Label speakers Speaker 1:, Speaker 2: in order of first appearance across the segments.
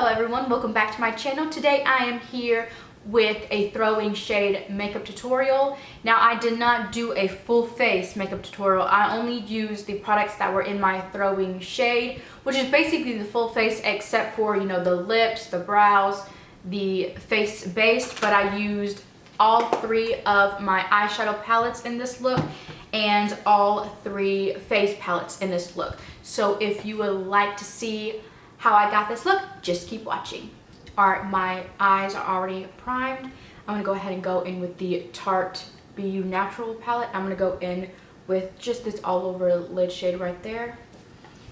Speaker 1: Hello everyone, welcome back to my channel. Today I am here with a throwing shade makeup tutorial. Now I did not do a full face makeup tutorial. I only used the products that were in my throwing shade, which is basically the full face except for, you know, the lips, the brows, the face base, but I used all three of my eyeshadow palettes in this look and all three face palettes in this look. So if you would like to see how I got this look, just keep watching. All right, my eyes are already primed. I'm gonna go ahead and go in with the Tarte BU Natural palette. I'm gonna go in with just this all over lid shade right there,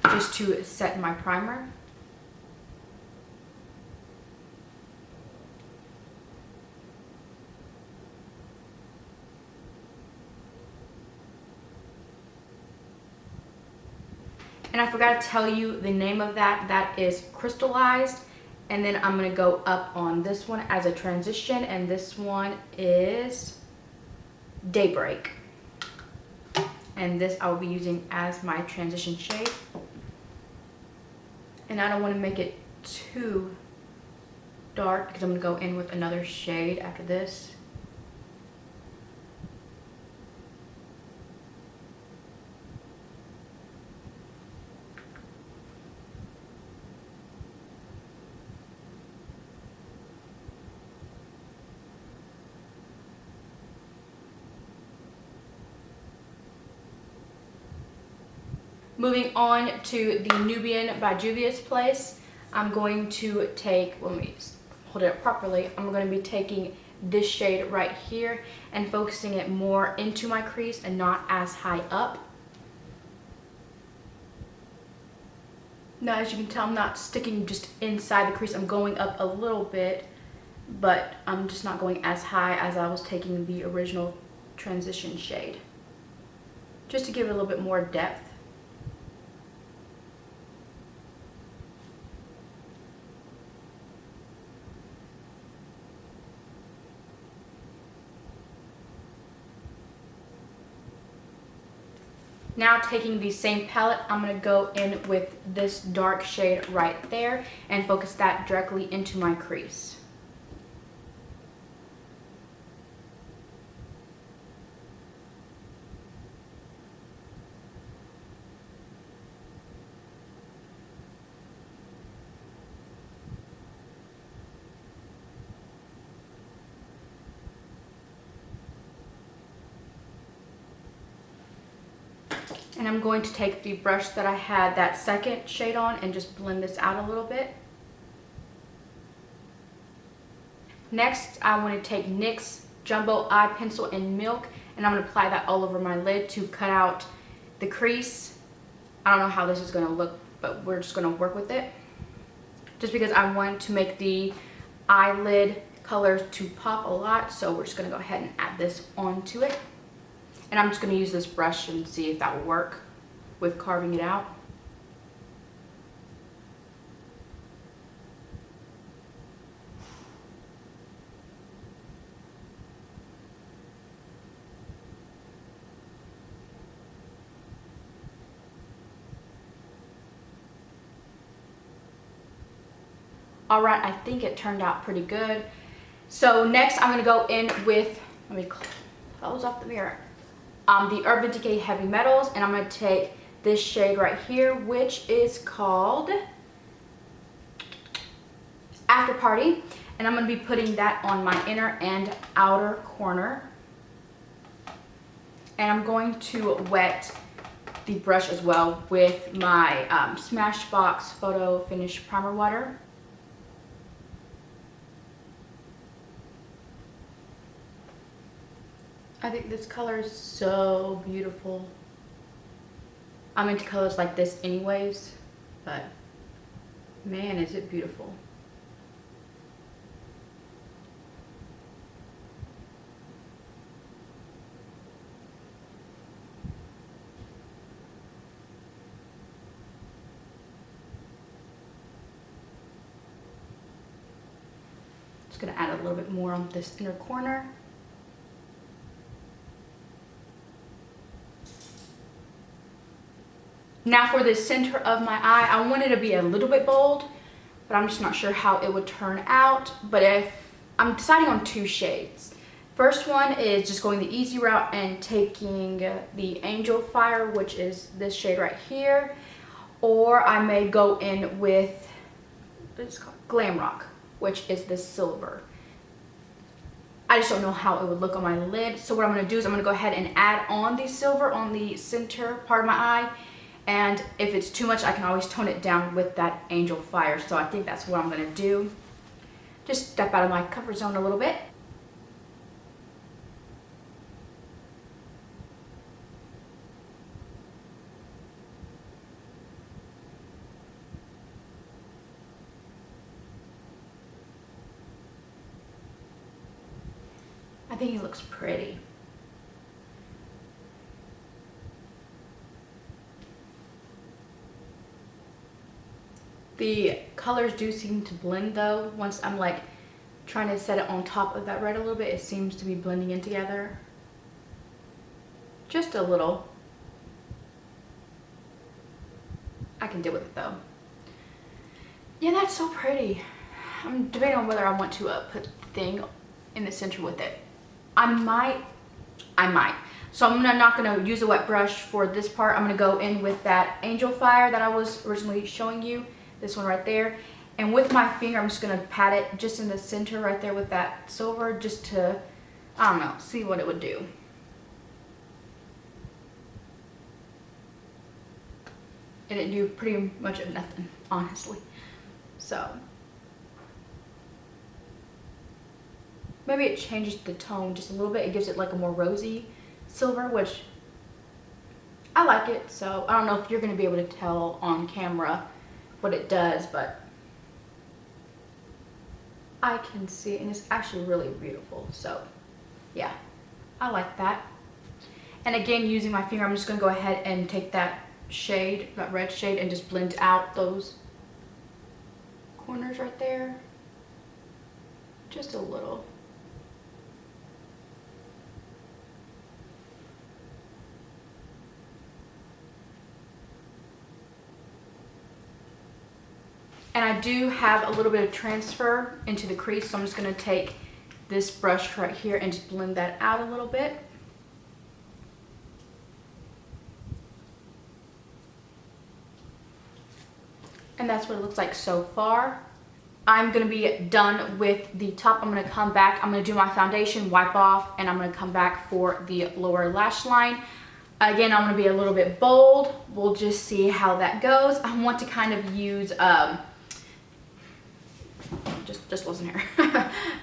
Speaker 1: just to set my primer. And I forgot to tell you the name of that. That is Crystallized. And then I'm going to go up on this one as a transition. And this one is Daybreak. And this I'll be using as my transition shade. And I don't want to make it too dark because I'm going to go in with another shade after this. Moving on to the Nubian by Juvia's Place, I'm going to take, let me hold it up properly, I'm going to be taking this shade right here and focusing it more into my crease and not as high up. Now as you can tell, I'm not sticking just inside the crease, I'm going up a little bit, but I'm just not going as high as I was taking the original transition shade, just to give it a little bit more depth. Now taking the same palette, I'm going to go in with this dark shade right there and focus that directly into my crease. And I'm going to take the brush that I had that second shade on and just blend this out a little bit. Next, I want to take NYX Jumbo Eye Pencil in Milk, and I'm going to apply that all over my lid to cut out the crease. I don't know how this is going to look, but we're just going to work with it. Just because I want to make the eyelid colors to pop a lot, so we're just going to go ahead and add this onto it. And I'm just going to use this brush and see if that will work with carving it out. Alright, I think it turned out pretty good. So next I'm going to go in with, let me close off the mirror. The Urban Decay Heavy Metals, and I'm going to take this shade right here, which is called After Party, and I'm going to be putting that on my inner and outer corner. And I'm going to wet the brush as well with my Smashbox Photo Finish Primer Water. I think this color is so beautiful. I'm into colors like this anyways, but man, is it beautiful. Just gonna add a little bit more on this inner corner. Now for the center of my eye, I want it to be a little bit bold, but I'm just not sure how it would turn out. But if I'm deciding on two shades. First one is just going the easy route and taking the Angel Fire, which is this shade right here, or I may go in with, what is it called? Glam Rock, which is this silver. I just don't know how it would look on my lid. So what I'm going to do is I'm going to go ahead and add on the silver on the center part of my eye. And if it's too much, I can always tone it down with that Angel Fire. So I think that's what I'm going to do. Just step out of my comfort zone a little bit. I think he looks pretty. The colors do seem to blend though. Once I'm like trying to set it on top of that red a little bit, it seems to be blending in together. Just a little. I can deal with it though. Yeah, that's so pretty. I'm debating on whether I want to put the thing in the center with it. I might. So I'm not gonna use a wet brush for this part. I'm gonna go in with that Angel Fire that I was originally showing you, this one right there. And with my finger, I'm just gonna pat it just in the center right there with that silver, just to, I don't know, see what it would do. And it do pretty much of nothing, honestly. So maybe it changes the tone just a little bit. It gives it like a more rosy silver, which I like it. So I don't know if you're gonna be able to tell on camera what it does, but I can see it and it's actually really beautiful. So yeah, I like that. And again, using my finger, I'm just gonna go ahead and take that shade, that red shade, and just blend out those corners right there. Just a little. And I do have a little bit of transfer into the crease, so I'm just gonna take this brush right here and just blend that out a little bit. And that's what it looks like so far. I'm gonna be done with the top. I'm gonna come back, I'm gonna do my foundation, wipe off, and I'm gonna come bash for the lower lash line. Again, I'm gonna be a little bit bold. We'll just see how that goes. I want to kind of use, just wasn't here.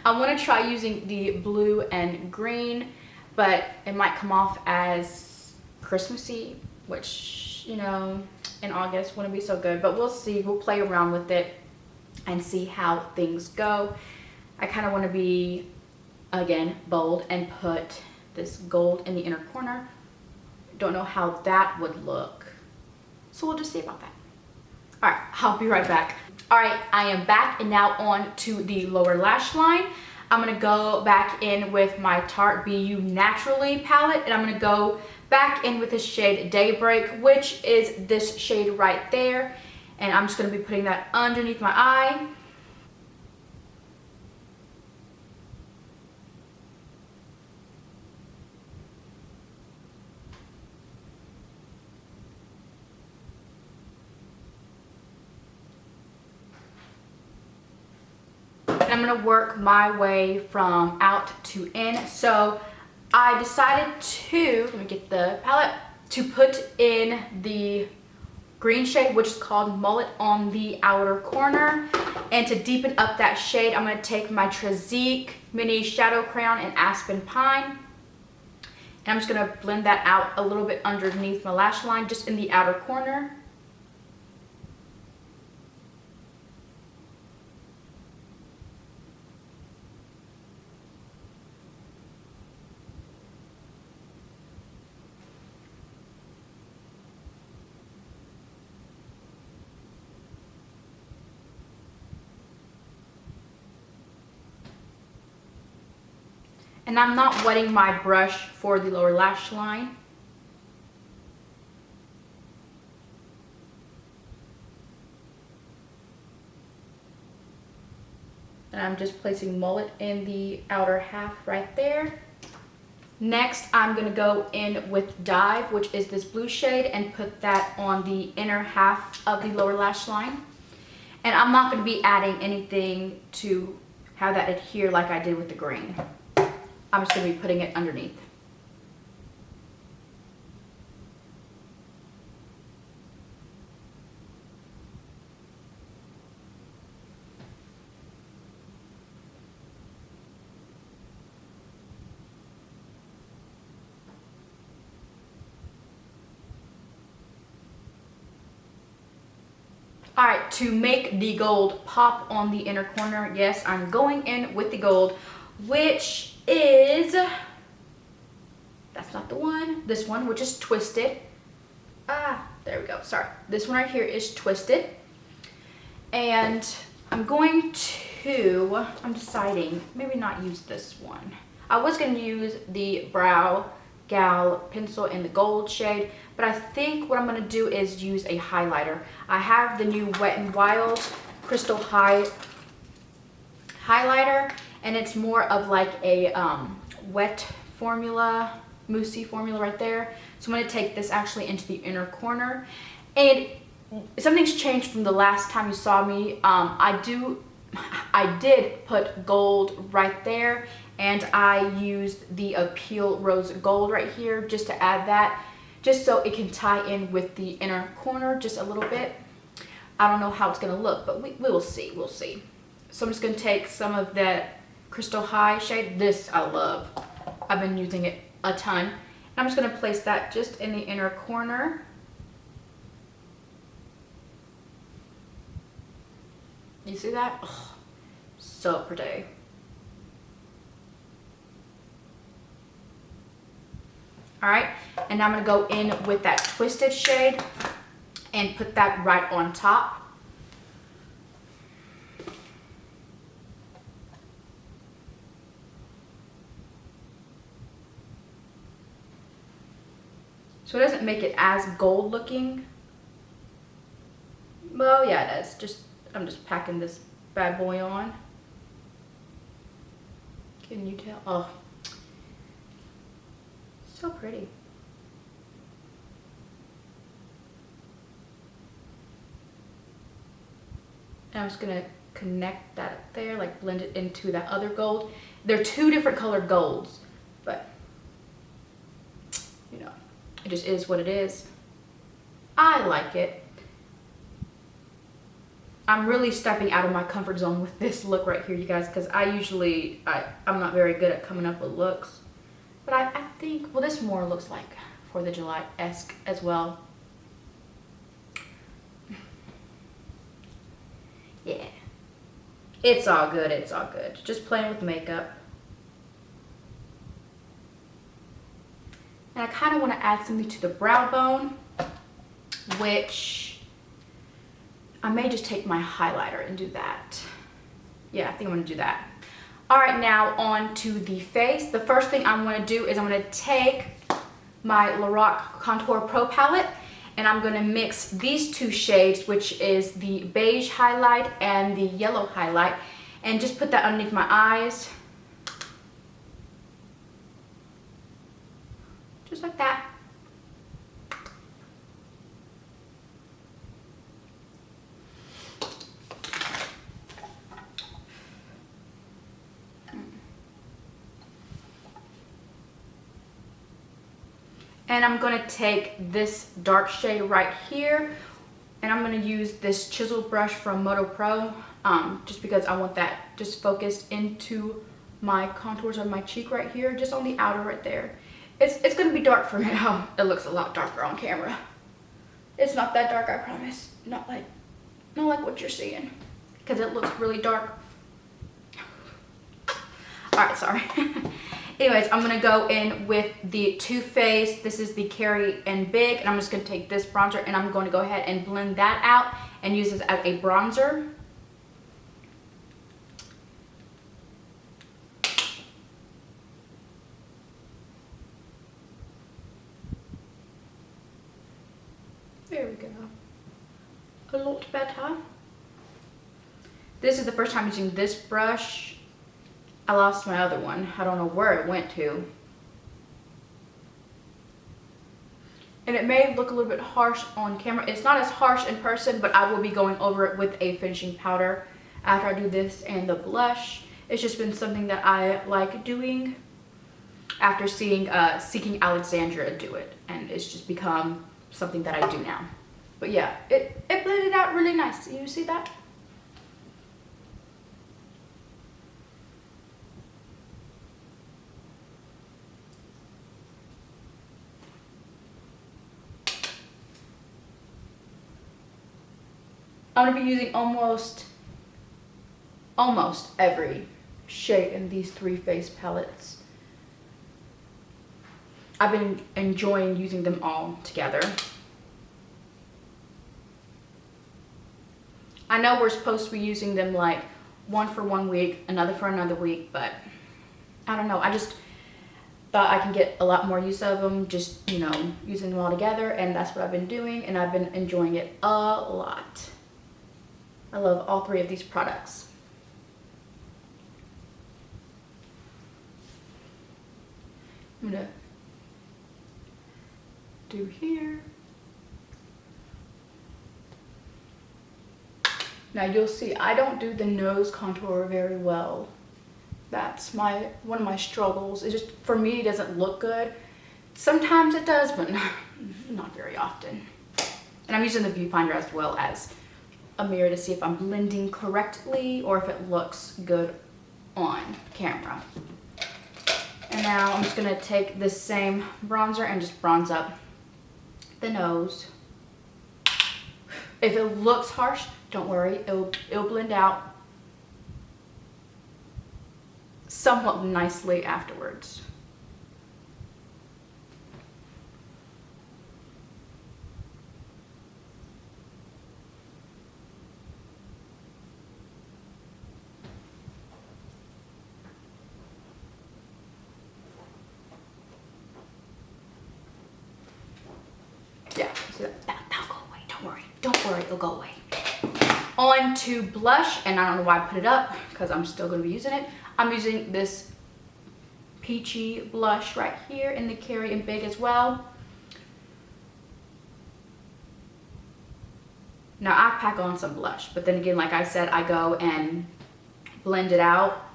Speaker 1: I want to try using the blue and green, but it might come off as Christmassy, which, you know, in August wouldn't be so good, but we'll see. We'll play around with it and see how things go. I kind of want to be, again, bold and put this gold in the inner corner. Don't know how that would look, so we'll just see about that. All right, I'll be right back. All right, I am back, and now on to the lower lash line. I'm gonna go back in with my Tarte BU Naturally palette, and I'm gonna go back in with the shade Daybreak, which is this shade right there. And I'm just gonna be putting that underneath my eye. And I'm gonna work my way from out to in. So I decided to, let me get the palette, to put in the green shade, which is called Mullet, on the outer corner. And to deepen up that shade, I'm gonna take my Trazique Mini Shadow Crayon in Aspen Pine. And I'm just gonna blend that out a little bit underneath my lash line, just in the outer corner. And I'm not wetting my brush for the lower lash line. And I'm just placing mullet in the outer half right there. Next, I'm gonna go in with Dive, which is this blue shade, and put that on the inner half of the lower lash line. And I'm not gonna be adding anything to have that adhere like I did with the green. I'm just gonna be putting it underneath. All right, to make the gold pop on the inner corner, yes, I'm going in with the gold, which is, that's not the one, this one, which is Twisted. There we go, sorry. This one right here is Twisted. And I'm going to, I'm deciding, maybe not use this one. I was gonna use the Brow Gal pencil in the gold shade, but I think what I'm gonna do is use a highlighter. I have the new Wet n Wild Crystal High highlighter, and it's more of like a wet formula, moussey formula right there. So I'm gonna take this actually into the inner corner. And something's changed from the last time you saw me. I did put gold right there, and I used the Appeal Rose Gold right here just to add that, just so it can tie in with the inner corner just a little bit. I don't know how it's gonna look, but we will see, we'll see. So I'm just gonna take some of that Crystal High shade. This I love. I've been using it a ton. And I'm just gonna place that just in the inner corner. You see that? Oh, so pretty. All right, and now I'm gonna go in with that Twisted shade and put that right on top. So it doesn't make it as gold looking. Well, yeah, it is. I'm just packing this bad boy on. Can you tell? Oh, so pretty. And I'm just gonna connect that up there, like blend it into that other gold. They're two different colored golds, but you know, it just is what it is. I like it. I'm really stepping out of my comfort zone with this look right here, you guys, because I'm not very good at coming up with looks. But I think, well, this more looks like 4th of July-esque as well. Yeah. It's all good, it's all good. Just playing with makeup. And I kind of want to add something to the brow bone, which I may just take my highlighter and do that. Yeah, I think I'm gonna do that. All right, now on to the face. The first thing I'm gonna do is I'm gonna take my Lorac Contour Pro Palette, and I'm gonna mix these two shades, which is the beige highlight and the yellow highlight, and just put that underneath my eyes. Just like that. And I'm gonna take this dark shade right here, and I'm gonna use this chisel brush from Moto Pro, just because I want that just focused into my contours of my cheek right here, just on the outer right there. It's gonna be dark for me. Oh, it looks a lot darker on camera. It's not that dark, I promise. Not like what you're seeing, because it looks really dark. All right, sorry. Anyways, I'm gonna go in with the Too Faced. This is the Carrie and Big, and I'm just gonna take this bronzer and I'm going to go ahead and blend that out and use this as a bronzer. There we go. A lot better. This is the first time using this brush. I lost my other one. I don't know where it went to. And it may look a little bit harsh on camera. It's not as harsh in person, but I will be going over it with a finishing powder after I do this and the blush. It's just been something that I like doing after seeing Seeking Alexandra do it. And it's just become something that I do now. But yeah, it blended out really nice. You see that? I'm gonna be using almost every shade in these 3 face palettes. I've been enjoying using them all together. I know we're supposed to be using them like one for 1 week, another for another week, but I don't know. I just thought I can get a lot more use of them, just, you know, using them all together, and that's what I've been doing, and I've been enjoying it a lot. I love all 3 of these products. I'm gonna do here. Now you'll see I don't do the nose contour very well. That's one of my struggles. It just, for me, it doesn't look good. Sometimes it does, but not very often. And I'm using the viewfinder as well as a mirror to see if I'm blending correctly or if it looks good on camera. And now I'm just gonna take this same bronzer and just bronze up the nose. If it looks harsh, don't worry, it'll blend out somewhat nicely afterwards. Yeah, so that'll go away. Don't worry, it'll go away. On to blush, and I don't know why I put it up because I'm still going to be using it. I'm using this peachy blush right here in the Carrie in Big as well. Now I pack on some blush, but then again, like I said, I go and blend it out.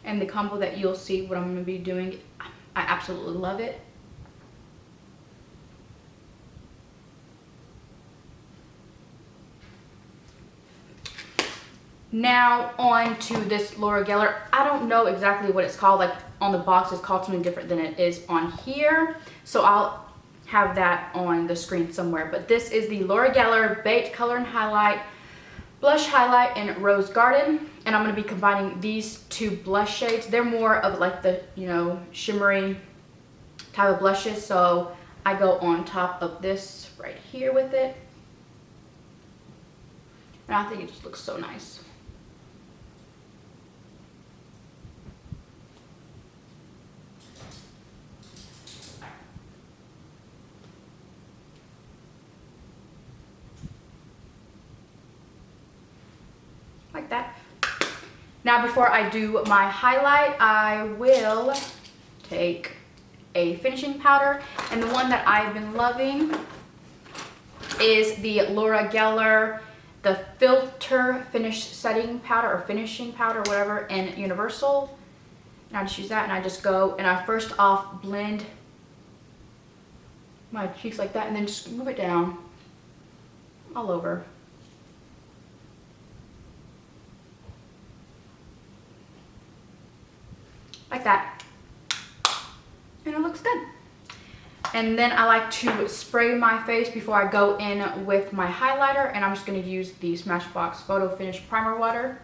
Speaker 1: And the combo that you'll see what I'm going to be doing, I absolutely love it. Now on to this Laura Geller. I don't know exactly what it's called. Like on the box it's called something different than it is on here. So I'll have that on the screen somewhere. But this is the Laura Geller Baked Color and Highlight Blush Highlight in Rose Garden. And I'm going to be combining these 2 blush shades. They're more of like the, you know, shimmery type of blushes. So I go on top of this right here with it. And I think it just looks so nice. Like that. Now before I do my highlight, I will take a finishing powder, and the one that I've been loving is the Laura Geller, the Filter Finish Setting Powder, or Finishing Powder, whatever, in Universal. And I just use that, and I just go and I first off blend my cheeks like that, and then just move it down all over. Like that, and it looks good. And then I like to spray my face before I go in with my highlighter, and I'm just going to use the Smashbox Photo Finish Primer Water.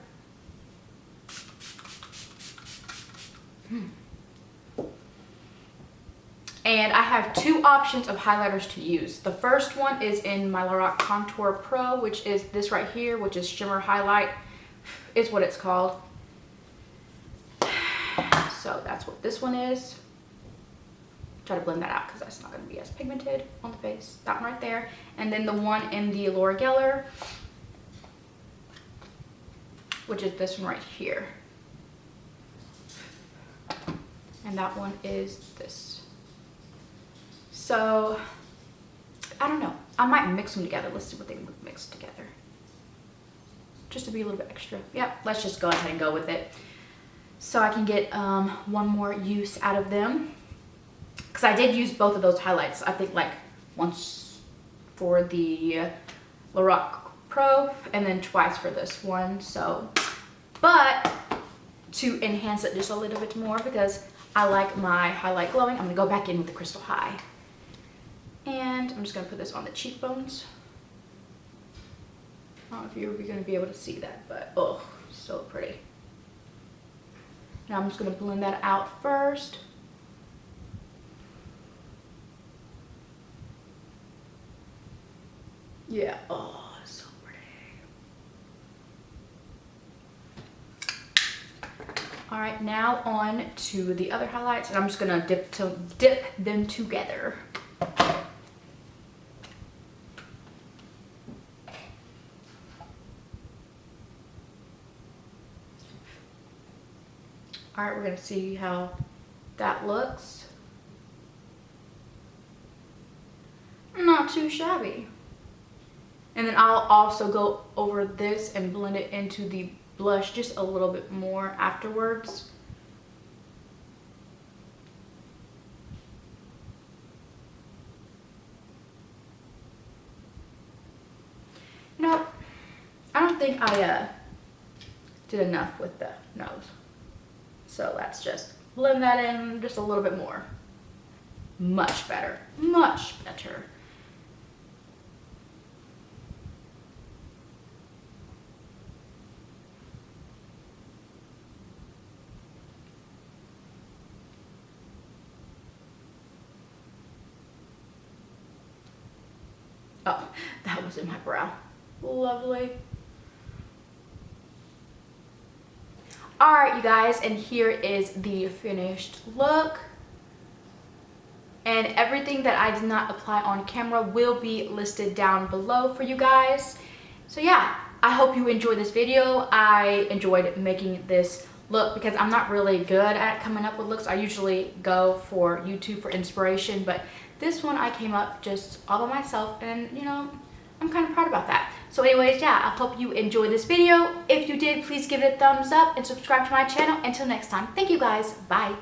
Speaker 1: And I have two options of highlighters to use. The first one is in my Lorac Contour Pro, which is this right here, which is Shimmer Highlight, is what it's called. So that's what this one is. Try to blend that out because that's not going to be as pigmented on the face. That one right there. And then the one in the L'Oreal, which is this one right here. And that one is this. So, I don't know. I might mix them together. Let's see what they mix together. Just to be a little bit extra. Yep, let's just go ahead and go with it. So I can get one more use out of them. Because I did use both of those highlights. I think like once for the Lorac Pro and then twice for this one. So, but to enhance it just a little bit more because I like my highlight glowing, I'm going to go back in with the Crystal High. And I'm just going to put this on the cheekbones. I don't know if you're going to be able to see that, but oh, so pretty. Now I'm just going to blend that out first. Yeah, oh, so pretty. All right, now on to the other highlights, and I'm just going to dip them together. All right, we're gonna see how that looks. Not too shabby. And then I'll also go over this and blend it into the blush just a little bit more afterwards. Nope, I don't think I did enough with the nose. So let's just blend that in just a little bit more. Much better, much better. Oh, that was in my brow. Lovely. All right, you guys, and here is the finished look. And everything that I did not apply on camera will be listed down below for you guys. So yeah, I hope you enjoyed this video. I enjoyed making this look because I'm not really good at coming up with looks. I usually go for YouTube for inspiration, but this one I came up just all by myself, and you know, I'm kind of proud about that. So anyways, yeah, I hope you enjoyed this video. If you did, please give it a thumbs up and subscribe to my channel. Until next time, thank you guys. Bye.